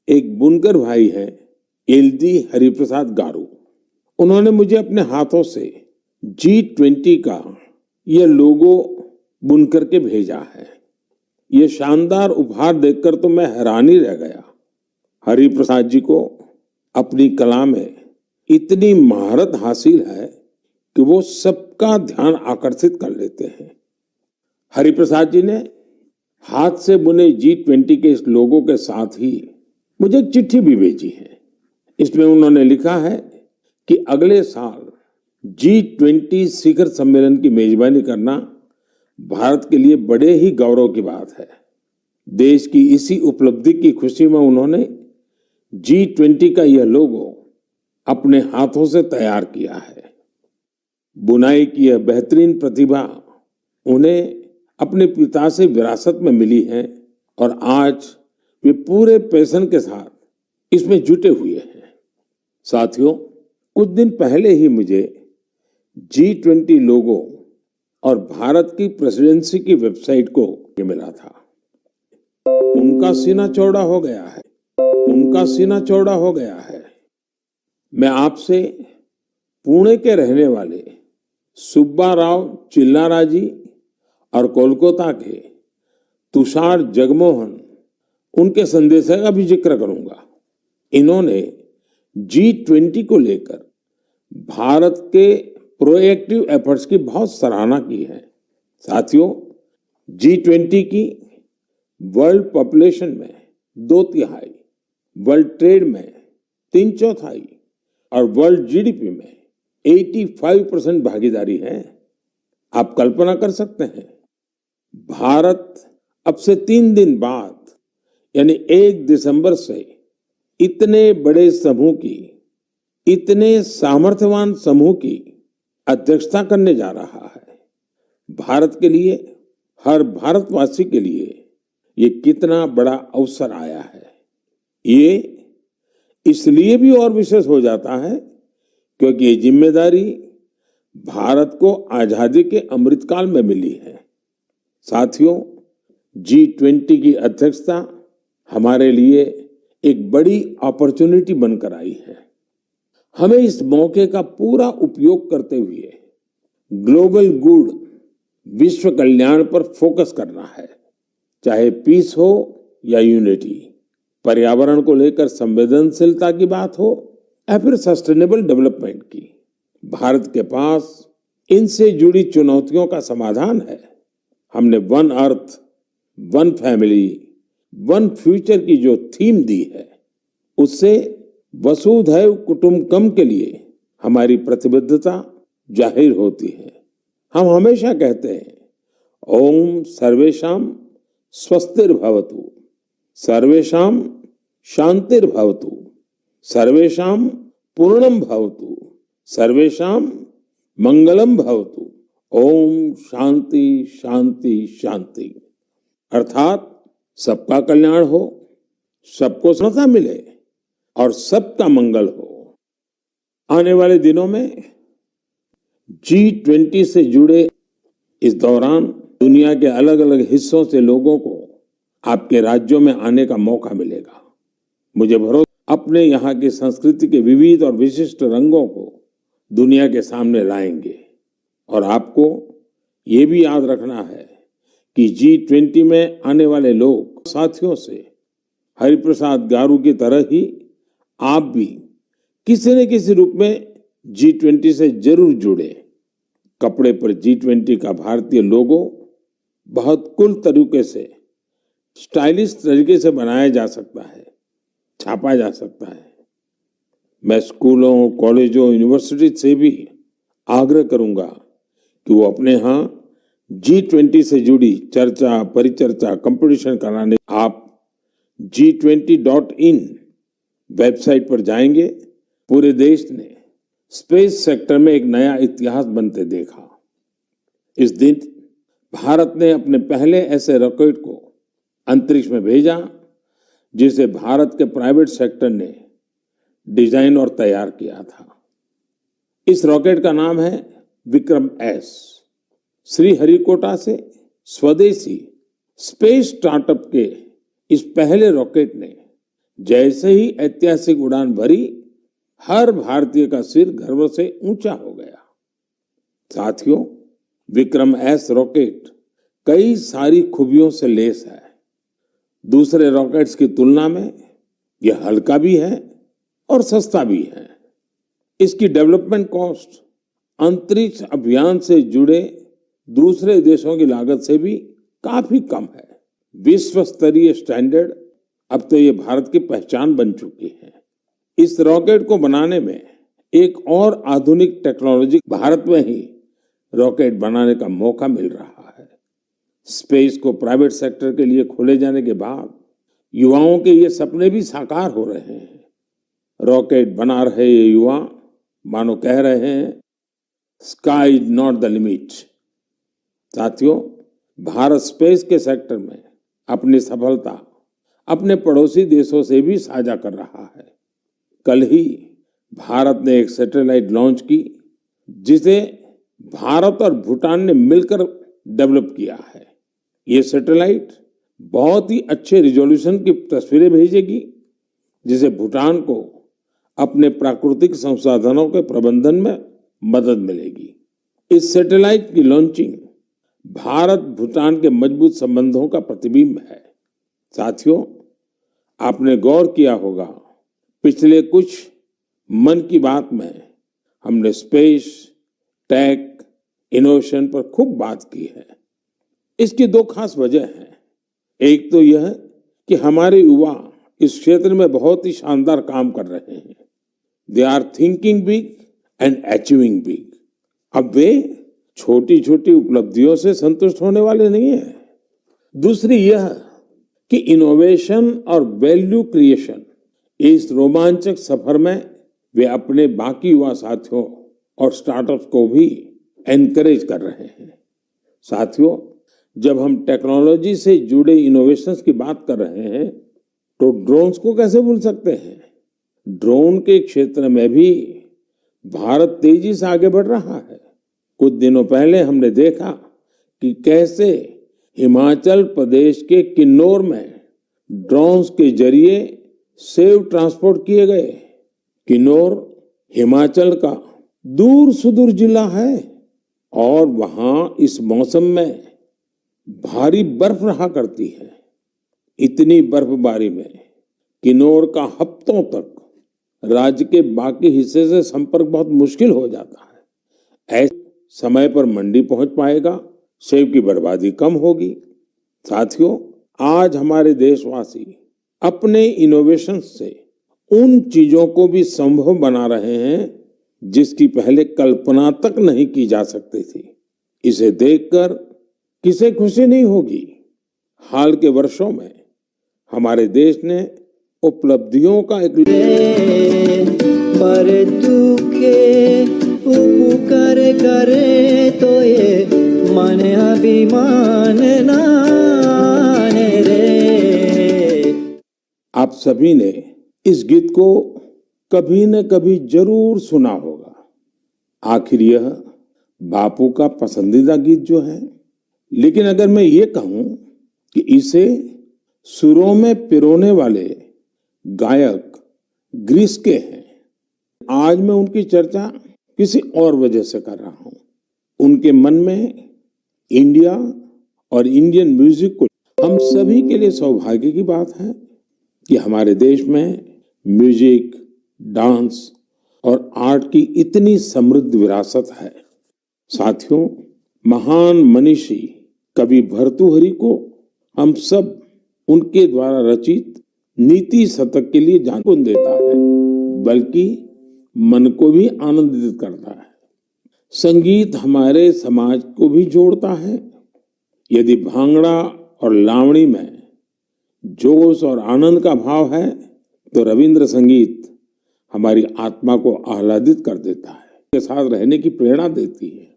एक बुनकर भाई हैं, एलजी हरिप्रसाद गारू। उन्होंने मुझे अपने हाथों से G20 का यह लोगो बुन करके भेजा है। ये शानदार उपहार देखकर तो मैं हैरान ही रह गया। हरिप्रसाद जी को अपनी कला में इतनी महारत हासिल है कि वो सबका ध्यान आकर्षित कर लेते हैं। हरिप्रसाद जी ने हाथ से बुने G20 के इस लोगो के साथ ही मुझे एक चिट्ठी भी भेजी है। इसमें उन्होंने लिखा है कि अगले साल G20 शिखर सम्मेलन की मेजबानी करना भारत के लिए बड़े ही गौरव की बात है। देश की इसी उपलब्धि की खुशी में उन्होंने G20 का यह लोगो अपने हाथों से तैयार किया है। बुनाई की यह बेहतरीन प्रतिभा उन्हें अपने पिता से विरासत में मिली है और आज वे पूरे पैशन के साथ इसमें जुटे हुए हैं। साथियों, कुछ दिन पहले ही मुझे G20 लोगो और भारत की प्रेसिडेंसी की वेबसाइट को मिला था। उनका सीना चौड़ा हो गया है, उनका सीना चौड़ा हो गया है। मैं आपसे पुणे के रहने वाले सुब्बा राव चिल्लारा जी और कोलकाता के तुषार जगमोहन उनके संदेश का भी जिक्र करूंगा। इन्होंने G20 को लेकर भारत के प्रोएक्टिव एफर्ट्स की बहुत सराहना की है। साथियों, G20 की वर्ल्ड पॉपुलेशन में 2/3, वर्ल्ड ट्रेड में 3/4 और वर्ल्ड जीडीपी में 85% भागीदारी है। आप कल्पना कर सकते हैं, भारत अब से 3 दिन बाद यानी 1 दिसंबर से इतने बड़े समूह की, इतने सामर्थ्यवान समूह की अध्यक्षता करने जा रहा है। भारत के लिए, हर भारतवासी के लिए ये कितना बड़ा अवसर आया है। ये इसलिए भी और विशेष हो जाता है क्योंकि ये जिम्मेदारी भारत को आजादी के अमृतकाल में मिली है। साथियों, G20 की अध्यक्षता हमारे लिए एक बड़ी अपॉर्चुनिटी बनकर आई है। हमें इस मौके का पूरा उपयोग करते हुए ग्लोबल गुड, विश्व कल्याण पर फोकस करना है। चाहे पीस हो या यूनिटी, पर्यावरण को लेकर संवेदनशीलता की बात हो या फिर सस्टेनेबल डेवलपमेंट की, भारत के पास इनसे जुड़ी चुनौतियों का समाधान है। हमने one earth, one family, one future की जो थीम दी है, उससे वसुधैव कुटुंबकम के लिए हमारी प्रतिबद्धता जाहिर होती है। हम हमेशा कहते हैं, ओम सर्वेषां स्वस्तिर्भवतु, सर्वेषां शांतिर्भवतु, सर्वेषां पूर्णम भवतु, सर्वेषां मंगलम भवतु। ओम शांति शांति शांति। अर्थात सबका कल्याण हो, सबको सफलता मिले और सबका मंगल हो। आने वाले दिनों में G20 से जुड़े इस दौरान दुनिया के अलग अलग हिस्सों से लोगों को आपके राज्यों में आने का मौका मिलेगा। मुझे भरोसा अपने यहाँ की संस्कृति के विविध और विशिष्ट रंगों को दुनिया के सामने लाएंगे। और आपको ये भी याद रखना है कि G20 में आने वाले लोग साथियों से हरिप्रसाद गारू की तरह ही आप भी किसी न किसी रूप में G20 से जरूर जुड़े। कपड़े पर G20 का भारतीय लोगो बहुत कूल तरीके से, स्टाइलिश तरीके से बनाया जा सकता है, छापा जा सकता है। मैं स्कूलों, कॉलेजों, यूनिवर्सिटी से भी आग्रह करूंगा कि वो अपने यहाँ G20 से जुड़ी चर्चा, परिचर्चा, कंपटीशन कराने आप G20.in वेबसाइट पर जाएंगे। पूरे देश ने स्पेस सेक्टर में एक नया इतिहास बनते देखा। इस दिन भारत ने अपने पहले ऐसे रॉकेट को अंतरिक्ष में भेजा जिसे भारत के प्राइवेट सेक्टर ने डिजाइन और तैयार किया था। इस रॉकेट का नाम है विक्रम एस। श्रीहरिकोटा से स्वदेशी स्पेस स्टार्टअप के इस पहले रॉकेट ने जैसे ही ऐतिहासिक उड़ान भरी, हर भारतीय का सिर गर्व से ऊंचा हो गया। साथियों, विक्रम एस रॉकेट कई सारी खूबियों से लेस है। दूसरे रॉकेट्स की तुलना में यह हल्का भी है और सस्ता भी है। इसकी डेवलपमेंट कॉस्ट अंतरिक्ष अभियान से जुड़े दूसरे देशों की लागत से भी काफी कम है। विश्व स्तरीय स्टैंडर्ड अब तो ये भारत की पहचान बन चुकी है। इस रॉकेट को बनाने में एक और आधुनिक टेक्नोलॉजी भारत में ही रॉकेट बनाने का मौका मिल रहा है। स्पेस को प्राइवेट सेक्टर के लिए खोले जाने के बाद युवाओं के ये सपने भी साकार हो रहे हैं। रॉकेट बना रहे ये युवा मानो कह रहे हैं, sky is not the limit. साथियों, भारत स्पेस के सेक्टर में अपनी सफलता अपने पड़ोसी देशों से भी साझा कर रहा है। कल ही भारत ने एक सैटेलाइट लॉन्च की, जिसे भारत और भूटान ने मिलकर डेवलप किया है। ये सैटेलाइट बहुत ही अच्छे रिजोल्यूशन की तस्वीरें भेजेगी, जिसे भूटान को अपने प्राकृतिक संसाधनों के प्रबंधन में मदद मिलेगी। इस सैटेलाइट की लॉन्चिंग भारत भूटान के मजबूत संबंधों का प्रतिबिंब है। साथियों, आपने गौर किया होगा, पिछले कुछ मन की बात में हमने स्पेस, टेक, इनोवेशन पर खूब बात की है। इसकी दो खास वजह हैं। एक तो यह कि हमारे युवा इस क्षेत्र में बहुत ही शानदार काम कर रहे हैं। They are thinking big and achieving big. अब वे छोटी छोटी उपलब्धियों से संतुष्ट होने वाले नहीं हैं। दूसरी यह कि इनोवेशन और वैल्यू क्रिएशन, इस रोमांचक सफर में वे अपने बाकी युवा साथियों और स्टार्टअप्स को भी एनकरेज कर रहे हैं। साथियों, जब हम टेक्नोलॉजी से जुड़े इनोवेशंस की बात कर रहे हैं, तो ड्रोन्स को कैसे भूल सकते हैं। ड्रोन के क्षेत्र में भी भारत तेजी से आगे बढ़ रहा है। कुछ दिनों पहले हमने देखा कि कैसे हिमाचल प्रदेश के किन्नौर में ड्रोन्स के जरिए सेव ट्रांसपोर्ट किए गए। किन्नौर हिमाचल का दूर सुदूर जिला है और वहां इस मौसम में भारी बर्फ रहा करती है। इतनी बर्फबारी में किन्नौर का हफ्तों तक राज्य के बाकी हिस्से से संपर्क बहुत मुश्किल हो जाता है। ऐसे समय पर मंडी पहुंच पाएगा, सेब की बर्बादी कम होगी। साथियों, आज हमारे देशवासी अपने इनोवेशन से उन चीजों को भी संभव बना रहे हैं जिसकी पहले कल्पना तक नहीं की जा सकती थी। इसे देखकर किसे खुशी नहीं होगी। हाल के वर्षों में हमारे देश ने उपलब्धियों का एक पर तू के उपकार करे तो ये मन अभिमान नाने रे। आप सभी ने इस गीत को कभी न कभी जरूर सुना होगा। आखिर यह बापू का पसंदीदा गीत जो है, लेकिन अगर मैं ये कहूं कि इसे सुरों में पिरोने वाले गायक ग्रीस के हैं, आज मैं उनकी चर्चा किसी और वजह से कर रहा हूं। उनके मन में इंडिया और इंडियन म्यूजिक को, हम सभी के लिए सौभाग्य की बात है कि हमारे देश में म्यूजिक, डांस और आर्ट की इतनी समृद्ध विरासत है। साथियों, महान मनीषी कवि भर्तृहरि को हम सब उनके द्वारा रचित नीति शतक के लिए जान देता है, बल्कि मन को भी आनंदित करता है। संगीत हमारे समाज को भी जोड़ता है। यदि भांगड़ा और लावणी में जोश और आनंद का भाव है, तो रविंद्र संगीत हमारी आत्मा को आह्लादित कर देता है, के साथ रहने की प्रेरणा देती है।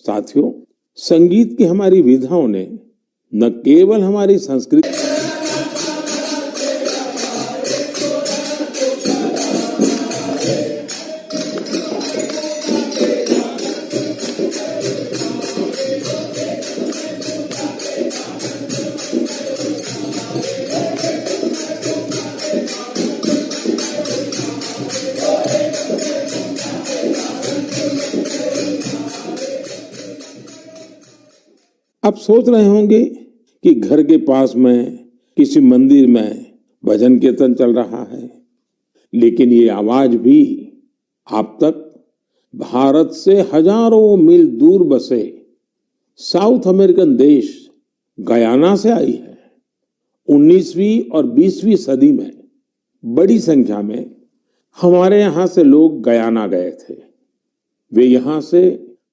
साथियों, संगीत की हमारी विधाओं ने न केवल हमारी संस्कृति आप सोच रहे होंगे कि घर के पास में किसी मंदिर में भजन कीर्तन चल रहा है, लेकिन ये आवाज भी आप तक भारत से हजारों मील दूर बसे साउथ अमेरिकन देश गयाना से आई है। 19वीं और 20वीं सदी में बड़ी संख्या में हमारे यहाँ से लोग गयाना गए थे। वे यहाँ से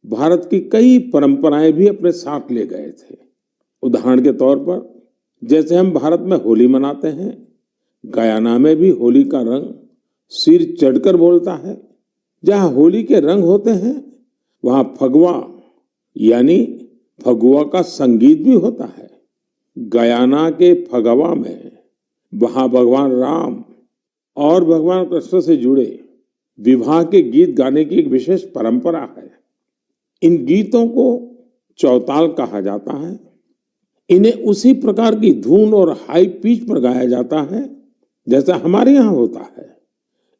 भारत की कई परंपराएं भी अपने साथ ले गए थे। उदाहरण के तौर पर जैसे हम भारत में होली मनाते हैं, गयाना में भी होली का रंग सिर चढ़कर बोलता है। जहाँ होली के रंग होते हैं वहाँ फगवा यानी फगुआ का संगीत भी होता है। गयाना के फगवा में वहाँ भगवान राम और भगवान कृष्ण से जुड़े विवाह के गीत गाने की एक विशेष परंपरा है। इन गीतों को चौताल कहा जाता है। इन्हें उसी प्रकार की धुन और हाई पिच पर गाया जाता है जैसा हमारे यहाँ होता है।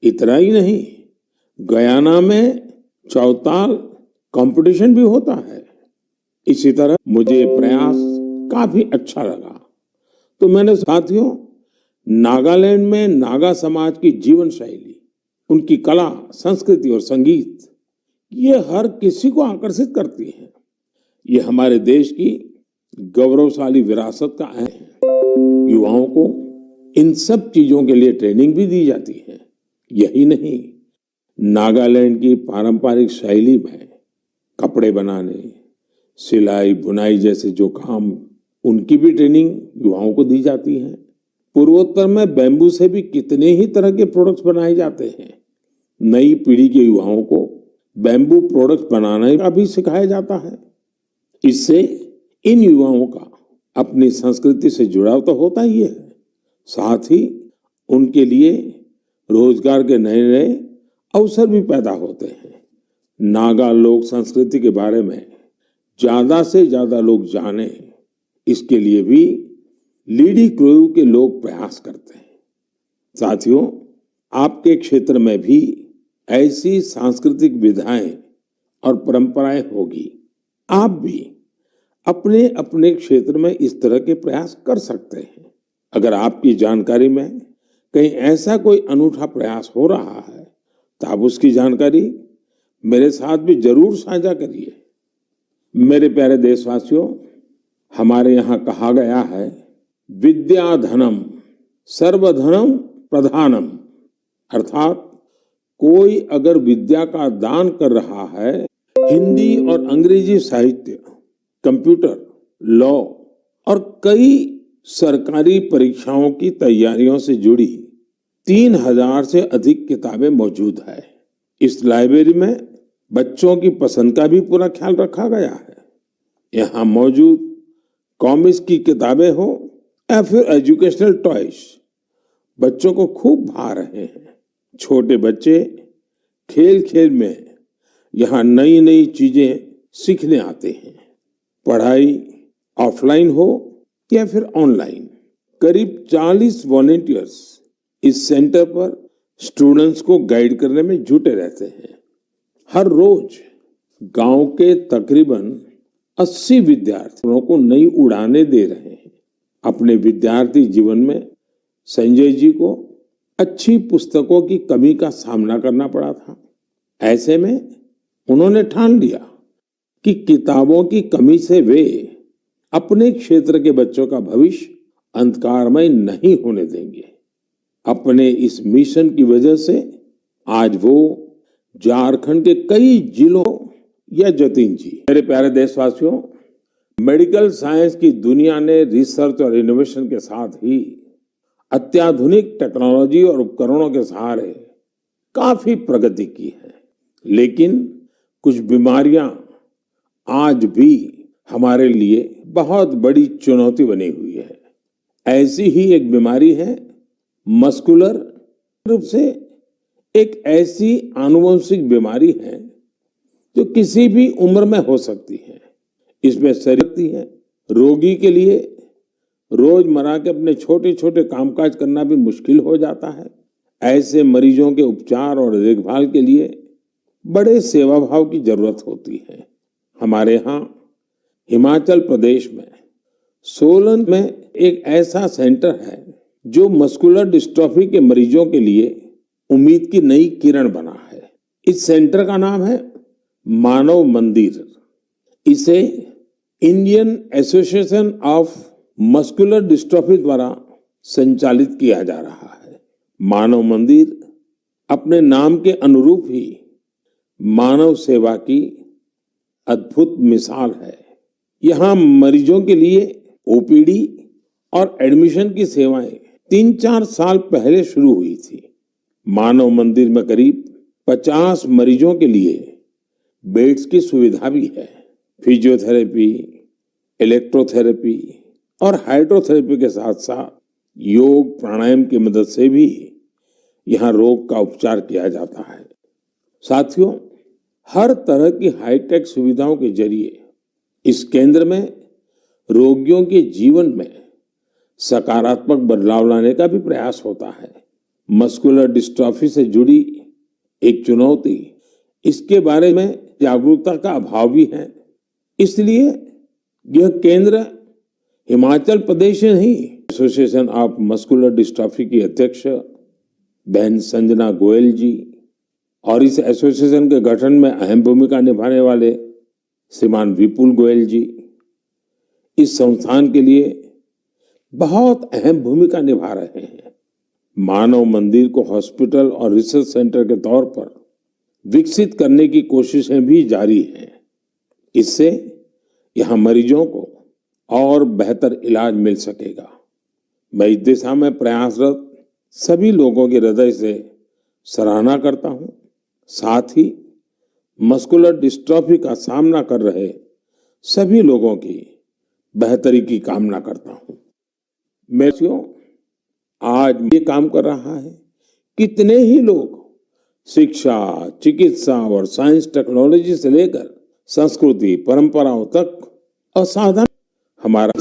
इतना ही नहीं, गयाना में चौताल कंपटीशन भी होता है। इसी तरह मुझे ये प्रयास काफी अच्छा लगा, तो मैंने साथियों नागालैंड में नागा समाज की जीवन शैली, उनकी कला, संस्कृति और संगीत, ये हर किसी को आकर्षित करती है। ये हमारे देश की गौरवशाली विरासत का है। युवाओं को इन सब चीजों के लिए ट्रेनिंग भी दी जाती है। यही नहीं, नागालैंड की पारंपरिक शैली में कपड़े बनाने, सिलाई, बुनाई जैसे जो काम, उनकी भी ट्रेनिंग युवाओं को दी जाती है। पूर्वोत्तर में बैम्बू से भी कितने ही तरह के प्रोडक्ट्स बनाए जाते हैं। नई पीढ़ी के युवाओं को बैम्बू प्रोडक्ट्स बनाने का भी सिखाया जाता है। इससे इन युवाओं का अपनी संस्कृति से जुड़ाव तो होता ही है, साथ ही उनके लिए रोजगार के नए नए अवसर भी पैदा होते हैं। नागा लोक संस्कृति के बारे में ज्यादा से ज्यादा लोग जाने, इसके लिए भी लीडी क्रोयू के लोग प्रयास करते हैं। साथियों, आपके क्षेत्र में भी ऐसी सांस्कृतिक विधाएं और परंपराएं होगी। आप भी अपने अपने क्षेत्र में इस तरह के प्रयास कर सकते हैं। अगर आपकी जानकारी में कहीं ऐसा कोई अनूठा प्रयास हो रहा है तो आप उसकी जानकारी मेरे साथ भी जरूर साझा करिए। मेरे प्यारे देशवासियों, हमारे यहाँ कहा गया है, विद्या धनम सर्वधनम प्रधानम, अर्थात कोई अगर विद्या का दान कर रहा है, हिंदी और अंग्रेजी साहित्य, कंप्यूटर, लॉ और कई सरकारी परीक्षाओं की तैयारियों से जुड़ी 3000 से अधिक किताबें मौजूद है। इस लाइब्रेरी में बच्चों की पसंद का भी पूरा ख्याल रखा गया है। यहाँ मौजूद कॉमिक्स की किताबें हो या फिर एजुकेशनल टॉयज, बच्चों को खूब भा रहे हैं। छोटे बच्चे खेल खेल में यहाँ नई नई चीजें सीखने आते हैं। पढ़ाई ऑफलाइन हो या फिर ऑनलाइन, करीब 40 वॉलेंटियर्स इस सेंटर पर स्टूडेंट्स को गाइड करने में जुटे रहते हैं। हर रोज गांव के तकरीबन 80 विद्यार्थियों को नई उड़ानें दे रहे हैं। अपने विद्यार्थी जीवन में संजय जी को अच्छी पुस्तकों की कमी का सामना करना पड़ा था। ऐसे में उन्होंने ठान लिया कि किताबों की कमी से वे अपने क्षेत्र के बच्चों का भविष्य अंधकारमय नहीं होने देंगे। अपने इस मिशन की वजह से आज वो झारखंड के कई जिलों या जतिन जी, मेरे प्यारे देशवासियों, मेडिकल साइंस की दुनिया ने रिसर्च और इनोवेशन के साथ ही अत्याधुनिक टेक्नोलॉजी और उपकरणों के सहारे काफी प्रगति की है। लेकिन कुछ बीमारियां आज भी हमारे लिए बहुत बड़ी चुनौती बनी हुई है। ऐसी ही एक बीमारी है मस्कुलर रूप से एक ऐसी आनुवंशिक बीमारी है जो किसी भी उम्र में हो सकती है। इसमें शरीर है, रोगी के लिए रोजमर्रा के अपने छोटे छोटे कामकाज करना भी मुश्किल हो जाता है। ऐसे मरीजों के उपचार और देखभाल के लिए बड़े सेवाभाव की जरूरत होती है। हमारे यहाँ हिमाचल प्रदेश में सोलन में एक ऐसा सेंटर है जो मस्कुलर डिस्ट्रॉफी के मरीजों के लिए उम्मीद की नई किरण बना है। इस सेंटर का नाम है मानव मंदिर। इसे Indian association of muscular dystrophy द्वारा संचालित किया जा रहा है। मानव मंदिर अपने नाम के अनुरूप ही मानव सेवा की अद्भुत मिसाल है। यहाँ मरीजों के लिए ओपीडी और एडमिशन की सेवाएं 3-4 साल पहले शुरू हुई थी। मानव मंदिर में करीब 50 मरीजों के लिए बेड्स की सुविधा भी है। फिजियोथेरेपी, इलेक्ट्रोथेरेपी और हाइड्रोथेरेपी के साथ साथ योग प्राणायाम की मदद से भी यहाँ रोग का उपचार किया जाता है। साथियों, हर तरह की हाईटेक सुविधाओं के जरिए इस केंद्र में रोगियों के जीवन में सकारात्मक बदलाव लाने का भी प्रयास होता है। मस्कुलर डिस्ट्रॉफी से जुड़ी एक चुनौती, इसके बारे में जागरूकता का अभाव भी है। इसलिए यह केंद्र हिमाचल प्रदेश नहीं, एसोसिएशन ऑफ मस्कुलर डिस्ट्रॉफी की अध्यक्ष बहन संजना गोयल जी और इस एसोसिएशन के गठन में अहम भूमिका निभाने वाले श्रीमान विपुल गोयल जी इस संस्थान के लिए बहुत अहम भूमिका निभा रहे हैं। मानव मंदिर को हॉस्पिटल और रिसर्च सेंटर के तौर पर विकसित करने की कोशिशें भी जारी हैं। इससे यहाँ मरीजों को और बेहतर इलाज मिल सकेगा। मैं इस दिशा में प्रयासरत सभी लोगों की हृदय से सराहना करता हूँ। साथ ही मस्कुलर डिस्ट्रॉफी का सामना कर रहे सभी लोगों की बेहतरी की कामना करता हूँ। मैं आज ये काम कर रहा है, कितने ही लोग शिक्षा, चिकित्सा और साइंस टेक्नोलॉजी से लेकर संस्कृति परंपराओं तक असाधारण हमारा